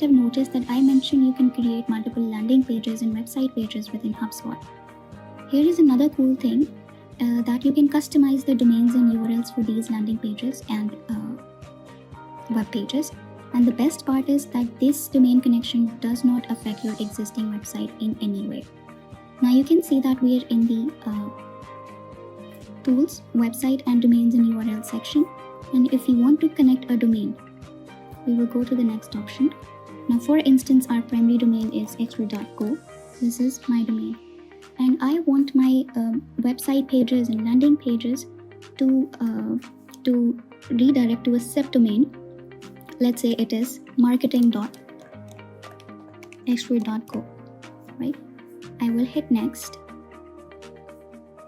have noticed that I mentioned you can create multiple landing pages and website pages within HubSpot. Here is another cool thing, that you can customize the domains and URLs for these landing pages and web pages. And the best part is that this domain connection does not affect your existing website in any way. Now you can see that we are in the Tools, Website and Domains and URL section. And if you want to connect a domain, we will go to the next option. Now for instance, our primary domain is xgrid.co. This is my domain. And I want my website pages and landing pages to redirect to a subdomain. Let's say it is marketing.xgrid.co, right? I will hit next.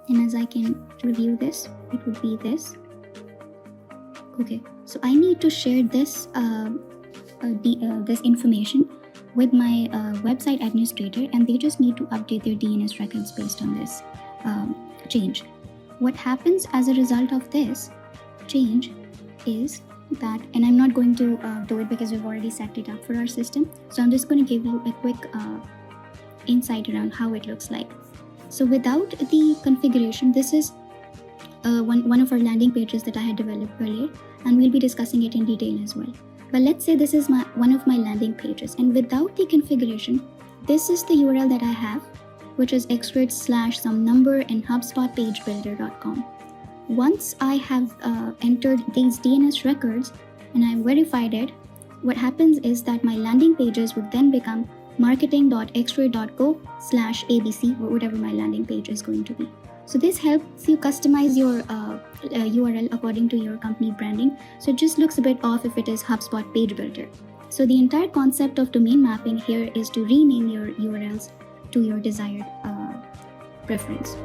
And as I can review this, it would be this. Okay, so I need to share this this information with my website administrator, and they just need to update their DNS records based on this change. What happens as a result of this change is that, and I'm not going to do it because we've already set it up for our system, so I'm just going to give you a quick insight around how it looks like. So without the configuration, this is one of our landing pages that I had developed earlier, and we'll be discussing it in detail as well. But let's say this is one of my landing pages, and without the configuration, this is the URL that I have, which is xgrid/some number and hubspotpagebuilder.com. Once I have entered these DNS records and I verified it, what happens is that my landing pages would then become marketing.xgrid.co/abc, or whatever my landing page is going to be. So this helps you customize your URL according to your company branding. So it just looks a bit off if it is HubSpot Page Builder. So the entire concept of domain mapping here is to rename your URLs to your desired preference.